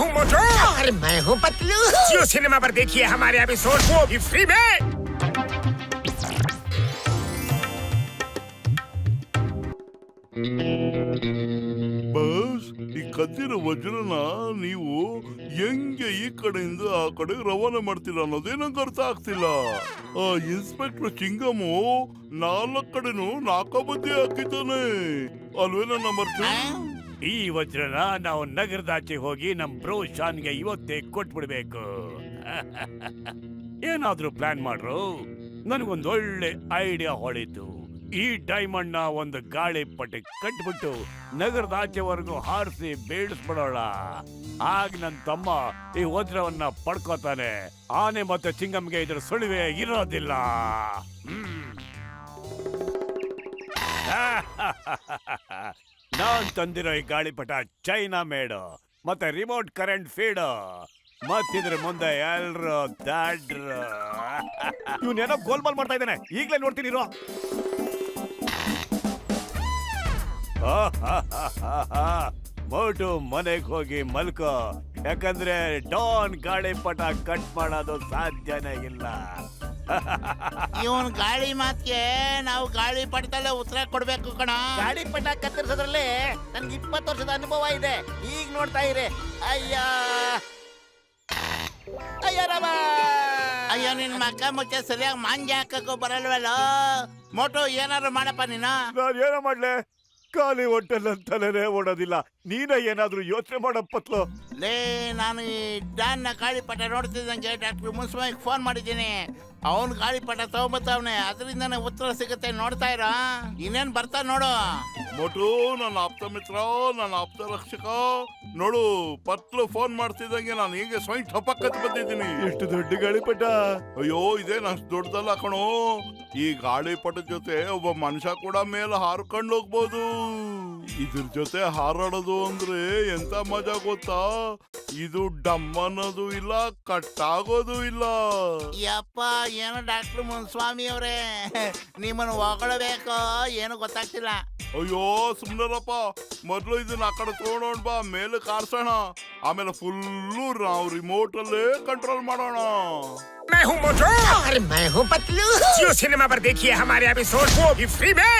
हूँ मोटू और मैं हूँ पतलू। जियो सिनेमा पर देखिए हमारे एपिसोड, वो भी फ्री में। ಬಸ್ ಈ ಕದ್ದಿರೋ ವಜ್ರನ ನೀವು ಹೆಂಗೆ ಈ ಕಡೆಯಿಂದ ಆ ಕಡೆ ರವಾನೆ ಮಾಡ್ತೀರಾ ಅನ್ನೋದೇ ನಂಗೆ ಅರ್ಥ ಆಗ್ತಿಲ್ಲ. ಆ ಇನ್ಸ್ಪೆಕ್ಟರ್ ಚಿಂಗಮು 4 ಕಡೆನೂ ನಾಕಾಬದ್ದಿ ಹಾಕಿದ್ದಾನೆ ಅಲ್ವೇನ ನಂಬರ್ 2? ಈ ವಜ್ರನ ನಾವು ನಗರದಾಚೆ ಹೋಗಿ ನಮ್ ಬ್ರೋ ಶಾನ್ಗೆ ಇವತ್ತೇ ಕೊಟ್ಬಿಡ್ಬೇಕು. ಏನಾದ್ರೂ ಪ್ಲಾನ್ ಮಾಡ್ರು. ನನಗೊಂದು ಒಳ್ಳೆ ಐಡಿಯಾ ಹೊಳಿತು. ಈ ಡೈಮಂಡ್ ನ ಒಂದು ಗಾಳಿ ಪಟ್ಟಿ ಕಟ್ಬಿಟ್ಟು ನಗರದಾಚೆವರೆಗೂ ಹಾರಿಸಿ ಬೇಡಿಸ್ಬಿಡೋಣ. ಆಗ ನನ್ನ ತಮ್ಮ ಈ ವಜ್ರವನ್ನ ಪಡ್ಕೋತಾನೆ. ಆನೆ ಮತ್ತೆ ಚಿಂಗಮ್ಗೆ ಇದ್ರ ಸುಳಿವೆ ಇರೋದಿಲ್ಲ. ನಾನ್ ತಂದಿರೋ ಈ ಗಾಳಿಪಟ ಚೈನಾ ಮೇಡು ಮತ್ತೆ ರಿಮೋಟ್ ಕರೆಂಟ್ ಫೀಡು. ಮತ್ತಿದ್ರ ಮುಂದೆ ಎಲ್ರು ದಾಡ್ರು. ಇವನೇನೋ ಗೋಲ್ಮಾಲ್ ಮಾಡ್ತಾ ಇದ್ದಾನೆ. ಈಗ್ಲೇ ನೋಡ್ತೀನಿ ಇರೋ. ಮೋಟು ಮನೆಗೆ ಹೋಗಿ ಮಲ್ಕೋ, ಯಾಕಂದ್ರೆ ಡಾನ್ ಗಾಳಿಪಟ ಕಟ್ ಮಾಡೋದು ಸಾಧ್ಯನೇ ಇಲ್ಲ. ಇವನ್ ಗಾಳಿ ಮಾತ್ಗೆ ನಾವು ಗಾಳಿ ಪಟದಲ್ಲೇ ಉತ್ತರ ಕೊಡ್ಬೇಕು ಕಣ. ಗಾಡಿ ಪಟ ಕತ್ತರಿಸೋದ್ರಲ್ಲಿ ನನ್ಗೆ 20 ವರ್ಷದ ಅನುಭವ ಇದೆ. ಈಗ ನೋಡ್ತಾ ಇರಿ. ಅಯ್ಯ ಅಯ್ಯ ರಾಮ. ಅಯ್ಯೋ ನಿನ್ ಮಕ್ಕ ಮುಚ್ಚ ಸರಿಯಾಗಿ ಮಾಂಜಿ ಹಾಕಕ್ಕೂ ಬರಲ್ವಲ್ಲ. ಮೋಟು ಏನಾದ್ರು ಮಾಡಪ್ಪ ನೀನು. ನಾನು ಏನೋ ಮಾಡ್ಲೆ, ಖಾಲಿ ಹೊಟ್ಟೆಲ್ಲಂತಲೇ ಓಡೋದಿಲ್ಲ. ನೀನ ಏನಾದ್ರೂ ಯೋಚನೆ ಮಾಡಪ್ಪತ್ಲು. ಲೇ, ನಾನು ಈ ಡಾನ್ನ ಗಾಳಿಪಟ ನೋಡ್ತಿದ್ದಂಗೆ ಡಾಕ್ಟರ್ ಮುನ್ಸ್ವಾಮಿಗೆ ಫೋನ್ ಮಾಡಿದ್ದೀನಿ. ಅವನ್ ಗಾಳಿಪಟ ತಗೊಂಬತ್ತವನೆ, ಅದರಿಂದನೇ ಉತ್ತರ ಸಿಗುತ್ತೆ. ನೋಡ್ತಾ ಇರೋ, ಇನ್ನೇನ್ ಬರ್ತಾ ನೋಡು. ಮೊಟು ನನ್ನ ಆಪ್ತ ಮಿತ್ರ, ನನ್ನ ಆಪ್ತ ರಕ್ಷಕ. ನೋಡು, ಪತ್ಲು ಫೋನ್ ಮಾಡ್ತಿದ್ದಂಗೆ ನಾನು ಹೀಗೆ ಸ್ವಯಂ ಟಪಕ್ಕತ್ ಬಂದಿದ್ದೀನಿ. ಎಷ್ಟು ದೊಡ್ಡ ಗಾಳಿಪಟ. ಅಯ್ಯೋ ಇದೇನು ಅಷ್ಟು ದೊಡ್ಡದಲ್ಲ ಕಣೋ. ಈ ಗಾಳಿಪಟದ ಜೊತೆ ಒಬ್ಬ ಮನುಷ್ಯ ಕೂಡ ಮೇಲೆ ಹಾರ್ಕೊಂಡು ಹೋಗ್ಬೋದು. ಇದ್ರ ಜೊತೆ ಹಾರಾಡೋದು ಅಂದ್ರೆ ಎಂತ ಮಜಾ ಗೊತ್ತಾ? ಇದು ಡಮ್ ಅನ್ನೋದು ಇಲ್ಲ, ಕಟ್ಟಾಗೋದು ಇಲ್ಲ. ಯಪ್ಪ, ಏನೋ ಡಾಕ್ಟರ್ ಮುನ್ಸ್ವಾಮಿ ಅವರೇ, ನಿಮ್ಮನ್ನು ಹೊಗಳಬೇಕೋ ಏನು ಗೊತ್ತಾಗ್ತಿಲ್ಲ. ಅಯ್ಯೋ ಸುಮ್ನರಪ್ಪ, ಮೊದ್ಲು ಇದನ್ನ ಆ ಕಡೆ ತಗೊಂಡೋಣ ಬಾ, ಮೇಲೆ ಕಾರ್ಸೋಣ. ಆಮೇಲೆ ಫುಲ್ಲು ನಾವು ರಿಮೋಟ್ ಅಲ್ಲೇ ಕಂಟ್ರೋಲ್ ಮಾಡೋಣ. मैं हूँ मोटू और मैं हूँ पतलू। जियो सिनेमा पर देखिए हमारे एपिसोड, वो भी फ्री में।